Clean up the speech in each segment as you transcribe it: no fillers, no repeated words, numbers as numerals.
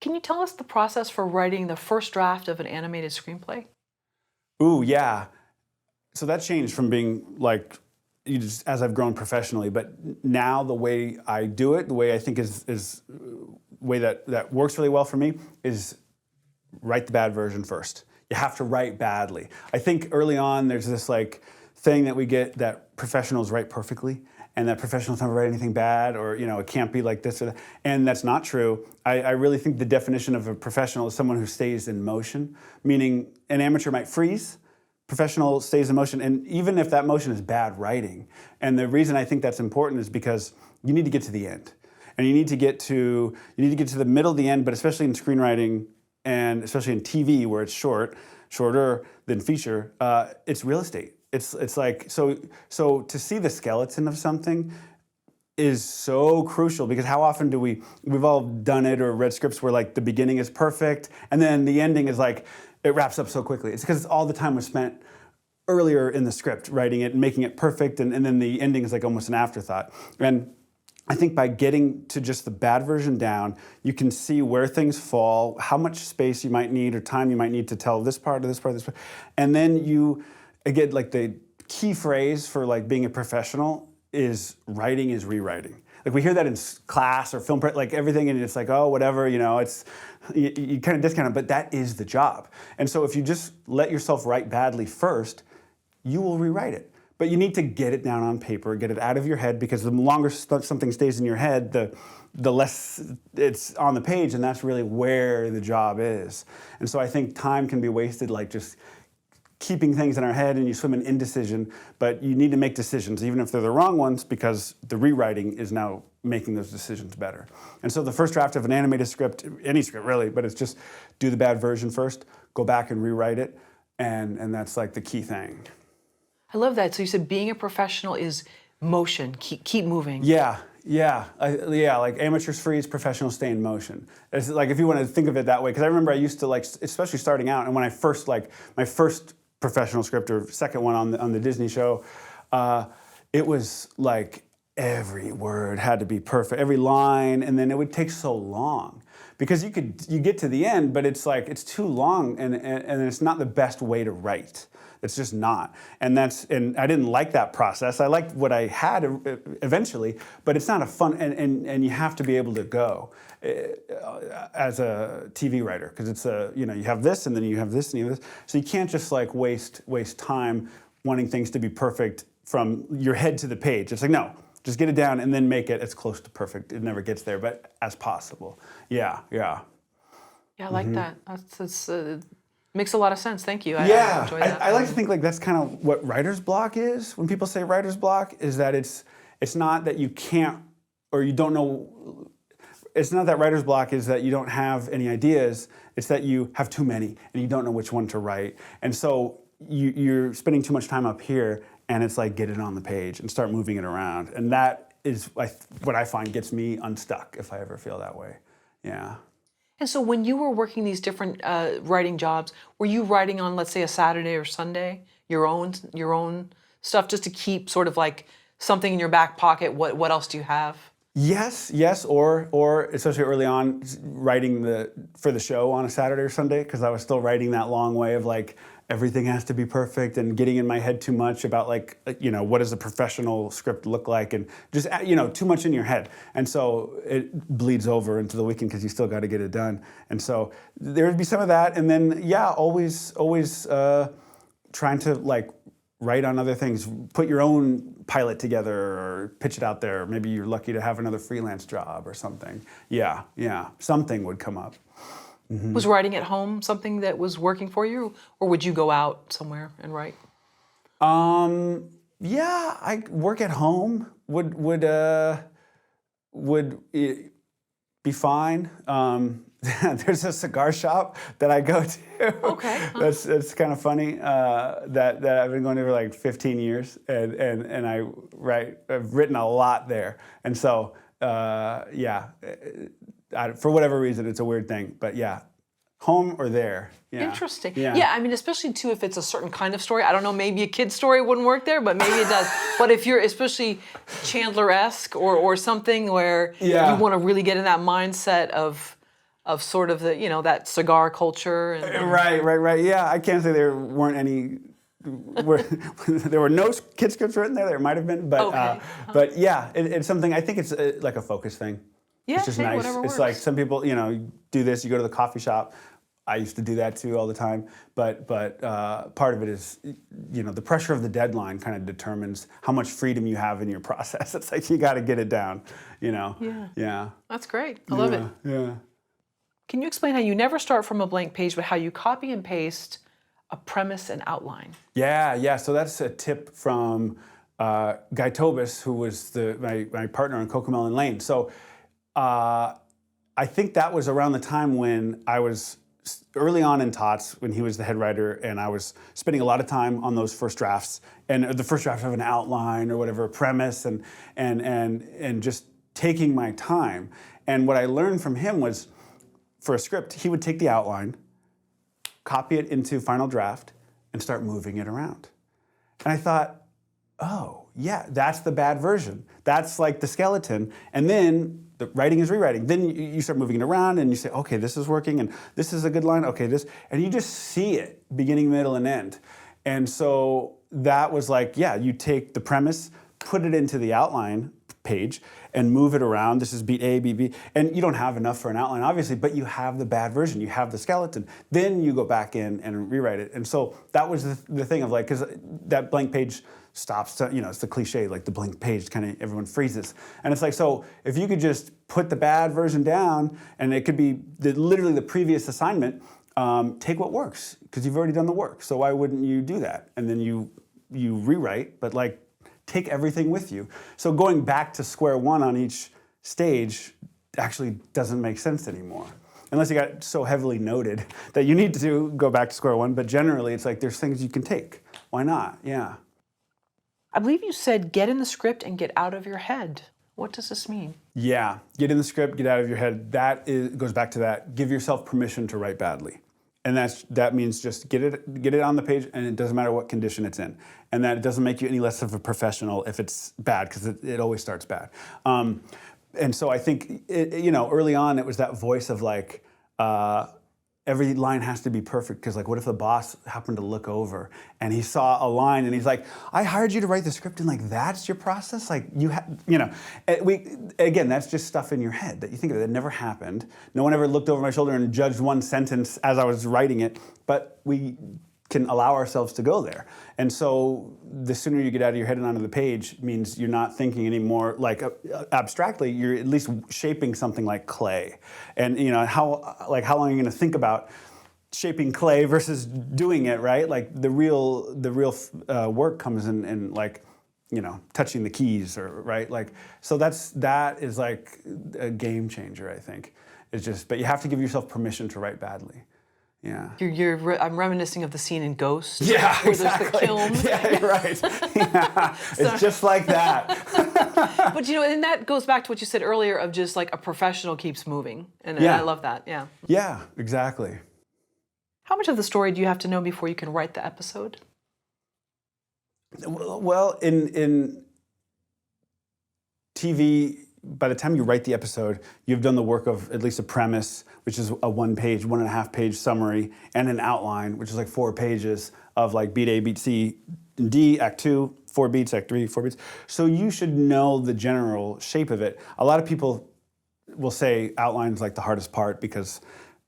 Can you tell us the process for writing the first draft of an animated screenplay? Ooh, yeah. So that changed from being like, as I've grown professionally, but now the way I do it, the way I think is way that works really well for me is write the bad version first. You have to write badly. I think early on there's this like thing that we get that professionals write perfectly and that professionals never write anything bad, or it can't be like this or that. And that's not true. I really think the definition of a professional is someone who stays in motion, meaning an amateur might freeze, professional stays in motion, and even if that motion is bad writing. And the reason I think that's important is because you need to get to the end. And you need to get to the middle of the end, but especially in screenwriting and especially in TV where it's shorter than feature, it's real estate. It's like, so to see the skeleton of something is so crucial, because how often do we've all done it or read scripts where like the beginning is perfect and then the ending is like, it wraps up so quickly. It's because all the time was spent earlier in the script writing it and making it perfect, and then the ending is like almost an afterthought. And I think by getting to just the bad version down, you can see where things fall, how much space you might need or time you might need to tell this part or this part, and then you, again, like the key phrase for like being a professional is writing is rewriting. Like we hear that in class or film, like everything, and it's like, oh, whatever, it's, you kind of discount it, but that is the job. And so if you just let yourself write badly first, you will rewrite it. But you need to get it down on paper, get it out of your head, because the longer something stays in your head, the less it's on the page, and that's really where the job is. And so I think time can be wasted like just keeping things in our head, and you swim in indecision, but you need to make decisions, even if they're the wrong ones, because the rewriting is now making those decisions better. And so the first draft of an animated script, any script really, but it's just do the bad version first, go back and rewrite it, and that's like the key thing. I love that. So you said being a professional is motion, keep moving. Yeah. Like amateurs freeze, professionals stay in motion. It's like, if you want to think of it that way, because I remember I used to like, especially starting out, and when I first my first professional script or second one on the Disney show, it was like every word had to be perfect, every line, and then it would take so long. Because you get to the end, but it's like, it's too long, and it's not the best way to write. It's just not. And I didn't like that process. I liked what I had eventually, but it's not a fun, and you have to be able to go as a TV writer, because it's you have this, and then you have this, and you have this. So you can't just like waste time wanting things to be perfect from your head to the page. It's like, no, just get it down and then make it as close to perfect. It never gets there, but as possible. Yeah. Yeah, I like that. That's makes a lot of sense. Thank you. I enjoy that. I like to think like that's kind of what writer's block is. When people say writer's block, is that it's not that you can't or you don't know. It's not that writer's block is that you don't have any ideas. It's that you have too many and you don't know which one to write. And so you're spending too much time up here, and it's like, get it on the page and start moving it around. And that is what I find gets me unstuck if I ever feel that way. Yeah. And so when you were working these different writing jobs, were you writing on, let's say, a Saturday or Sunday, your own stuff, just to keep sort of like something in your back pocket? What else do you have? Yes, or especially early on, writing for the show on a Saturday or Sunday, because I was still writing that long way of like, everything has to be perfect, and getting in my head too much about like, what does a professional script look like, and just, too much in your head. And so it bleeds over into the weekend because you still got to get it done. And so there would be some of that. And then, always trying to like write on other things, put your own pilot together or pitch it out there. Maybe you're lucky to have another freelance job or something. Yeah, something would come up. Mm-hmm. Was writing at home something that was working for you, or would you go out somewhere and write? Yeah, I work at home would be fine. There's a cigar shop that I go to. Okay. That's kind of funny. That I've been going there for like 15 years, and I've written a lot there, and so for whatever reason, it's a weird thing, but yeah, home or there. Yeah. Interesting. Yeah, I mean, especially too if it's a certain kind of story. I don't know, maybe a kid's story wouldn't work there, but maybe it does. But if you're especially Chandler-esque or something where you want to really get in that mindset of of sort of the, you know, that cigar culture. And, Right. Yeah, I can't say there weren't any. There were no kid scripts written there. There might have been, but Okay. but yeah, it's something. I think it's like a focus thing. Yeah, It's just hey, nice. whatever It's works. like some people, you know, do this. You go to the coffee shop. I used to do that too all the time. But part of it is, you know, the pressure of the deadline kind of determines how much freedom you have in your process. It's like you got to get it down. You know. Yeah. That's great. I love it. Yeah. Can you explain how you never start from a blank page, but how you copy and paste a premise and outline? Yeah. So that's a tip from T.O.T.S, who was my partner on CoComelon Lane. So I think that was around the time when I was early on in T.O.T.S, when he was the head writer, and I was spending a lot of time on those first drafts, and the first draft of an outline or whatever, a premise, and just taking my time. And what I learned from him was, for a script, he would take the outline, copy it into final draft, and start moving it around. And I thought, oh, yeah, that's the bad version. That's like the skeleton. And then the writing is rewriting. Then you start moving it around and you say, okay, this is working and this is a good line. Okay, this, and you just see it beginning, middle, and end. And so that was like, yeah, you take the premise, put it into the outline page and move it around. This is beat A, beat B. And you don't have enough for an outline, obviously, but you have the bad version. You have the skeleton. Then you go back in and rewrite it. And so that was the thing of like, because that blank page stops, you know, it's the cliche, like the blank page, kind of everyone freezes. And it's like, so if you could just put the bad version down, and it could be literally the previous assignment, take what works, because you've already done the work. So why wouldn't you do that? And then you rewrite, but like, take everything with you. So going back to square one on each stage actually doesn't make sense anymore. Unless you got so heavily noted that you need to go back to square one, but generally it's like there's things you can take. Why not? Yeah. I believe you said get in the script and get out of your head. What does this mean? Yeah, get in the script, get out of your head. Goes back to that. Give yourself permission to write badly. And that means just get it on the page, and it doesn't matter what condition it's in. And that it doesn't make you any less of a professional if it's bad, because it always starts bad. And so I think, early on it was that voice of like, every line has to be perfect, because like, what if the boss happened to look over and he saw a line and he's like, I hired you to write the script, and like, that's your process? Like, again, that's just stuff in your head that you think of. It never happened. No one ever looked over my shoulder and judged one sentence as I was writing it, but we can allow ourselves to go there. And so the sooner you get out of your head and onto the page means you're not thinking anymore like abstractly, you're at least shaping something like clay. And how long are you gonna think about shaping clay versus doing it, right? Like the real work comes in like, touching the keys, or right? Like, so that is like a game changer, I think. It's just, but you have to give yourself permission to write badly. Yeah. I'm reminiscing of the scene in Ghost. Yeah, where exactly. There's the kiln. Yeah, right. Yeah. It's just like that. But and that goes back to what you said earlier of just like a professional keeps moving, and Yeah. I love that. Yeah. Yeah, exactly. How much of the story do you have to know before you can write the episode? Well, in TV, by the time you write the episode, you've done the work of at least a premise, which is a 1.5 page summary, and an outline, which is like 4 pages of like beat A, beat C, and D, act 2, 4 beats, act 3, 4 beats. So you should know the general shape of it. A lot of people will say outline's like the hardest part because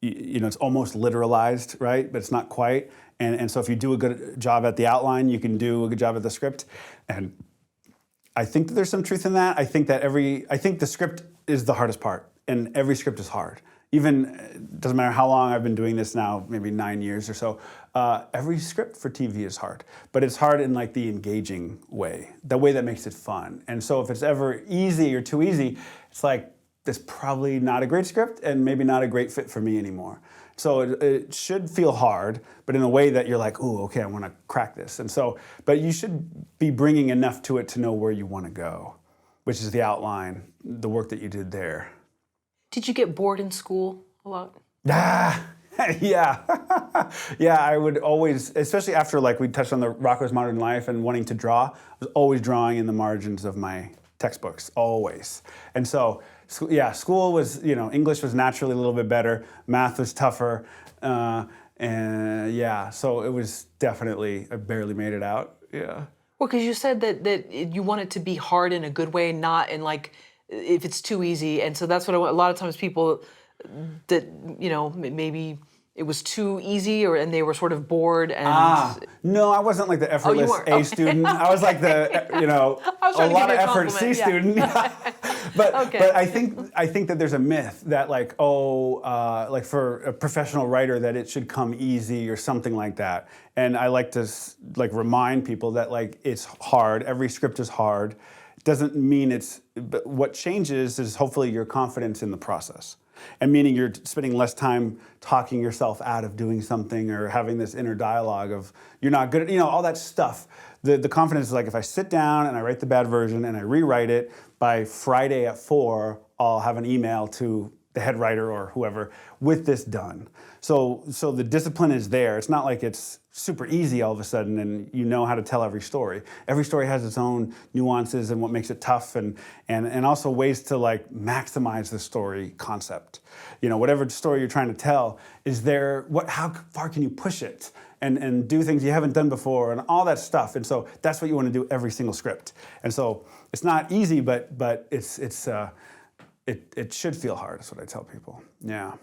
it's almost literalized, right? But it's not quite. And so if you do a good job at the outline, you can do a good job at the script. And I think that there's some truth in that. I think the script is the hardest part, and every script is hard. Even, it doesn't matter how long I've been doing this now, maybe 9 years or so, every script for TV is hard. But it's hard in like the engaging way, the way that makes it fun. And so if it's ever easy or too easy, it's like, it's probably not a great script and maybe not a great fit for me anymore. So it should feel hard, but in a way that you're like, ooh, okay, I want to crack this. And so, but you should be bringing enough to it to know where you want to go, which is the outline, the work that you did there. Did you get bored in school a lot? Yeah. Yeah, I would always, especially after like we touched on the Rocko's Modern Life and wanting to draw, I was always drawing in the margins of my textbooks, always. And so Yeah, school was, English was naturally a little bit better. Math was tougher. And yeah, so it was definitely, I barely made it out. Yeah. Well, because you said that you want it to be hard in a good way, not in like if it's too easy. And so that's what a lot of times people that, maybe it was too easy and they were sort of bored and... No, I wasn't like the effortless weren't. A Okay. student. I was like the, I was a trying to lot give of you a effort C compliment, yeah. student. But Okay. but I think that there's a myth that like, like for a professional writer that it should come easy or something like that. And I like to like remind people that like it's hard. Every script is hard. Doesn't mean it's, but what changes is hopefully your confidence in the process. And meaning you're spending less time talking yourself out of doing something or having this inner dialogue of you're not good at, all that stuff. The confidence is like if I sit down and I write the bad version and I rewrite it, by Friday at 4, I'll have an email to the head writer or whoever with this done. So the discipline is there. It's not like it's super easy all of a sudden and you know how to tell every story. Every story has its own nuances and what makes it tough and also ways to like maximize the story concept. Whatever story you're trying to tell, is there, how far can you push it and do things you haven't done before and all that stuff. And so that's what you want to do every single script. And so it's not easy, but it should feel hard, is what I tell people. Yeah.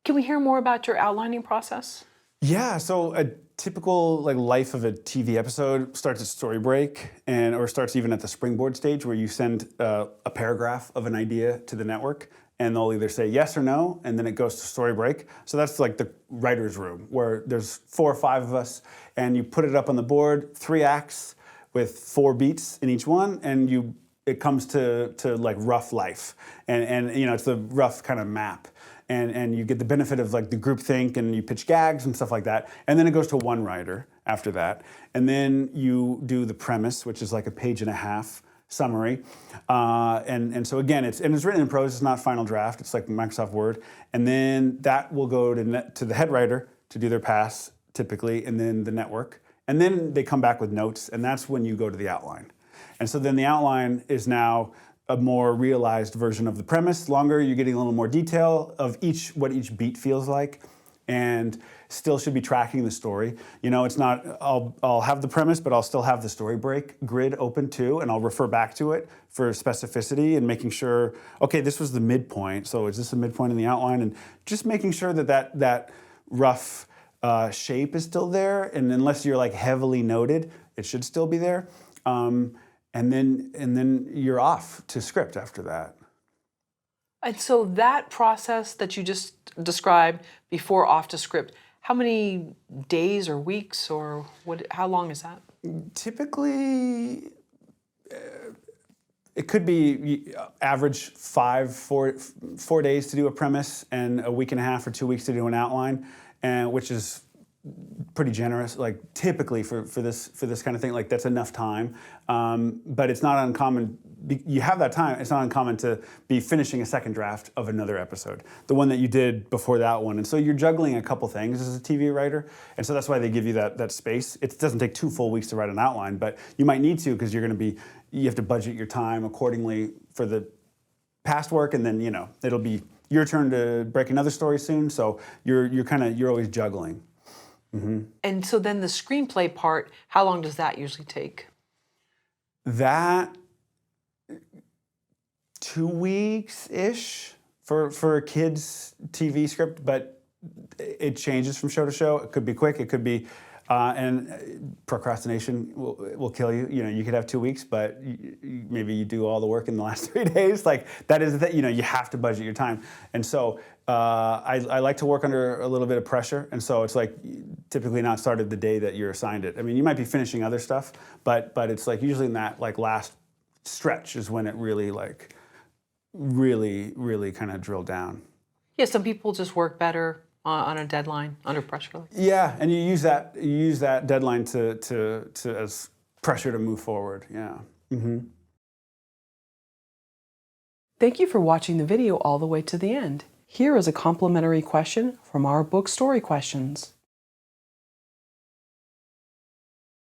Can we hear more about your outlining process? Yeah, so a typical like life of a TV episode starts at story break or starts even at the springboard stage where you send a paragraph of an idea to the network and they'll either say yes or no and then it goes to story break. So that's like the writer's room where there's 4 or 5 of us and you put it up on the board, 3 acts with 4 beats in each one and it comes to like rough life and it's the rough kind of map. And you get the benefit of like the group think and you pitch gags and stuff like that. And then it goes to one writer after that. And then you do the premise, which is like a 1.5-page summary. And so again, it's written in prose, it's not final draft, it's like Microsoft Word. And then that will go to the head writer to do their pass typically, and then the network. And then they come back with notes, and that's when you go to the outline. And so then the outline is now a more realized version of the premise, longer, you're getting a little more detail of what each beat feels like, and still should be tracking the story. It's not, I'll have the premise, but I'll still have the story break grid open too, and I'll refer back to it for specificity and making sure, okay, this was the midpoint, so is this a midpoint in the outline? And just making sure that rough shape is still there, and unless you're like heavily noted, it should still be there. And then you're off to script after that. And so that process that you just described before off to script, how many days or weeks or how long is that? Typically, it could be average 4 days to do a premise and a 1.5 weeks or 2 weeks to do an outline, which is pretty generous, like typically for this kind of thing, like that's enough time. But it's not uncommon, you have that time, it's not uncommon to be finishing a second draft of another episode, the one that you did before that one. And so you're juggling a couple things as a TV writer. And so that's why they give you that space. It doesn't take 2 full weeks to write an outline, but you might need to because you have to budget your time accordingly for the past work. And then, it'll be your turn to break another story soon. So you're always juggling. Mm-hmm. And so then the screenplay part, how long does that usually take? That 2 weeks-ish for a kid's TV script, but it changes from show to show. It could be quick, it could be, and procrastination will kill you. You could have 2 weeks, but maybe you do all the work in the last 3 days. Like that is that you have to budget your time. And so I like to work under a little bit of pressure, and so it's like typically not started the day that you're assigned it. I mean, you might be finishing other stuff, but it's like usually in that like last stretch is when it really really kind of drilled down. Yeah, some people just work better on a deadline under pressure. Yeah, and you use that deadline to as pressure to move forward. Yeah. Mm-hmm. Thank you for watching the video all the way to the end. Here is a complimentary question from our book Story Questions.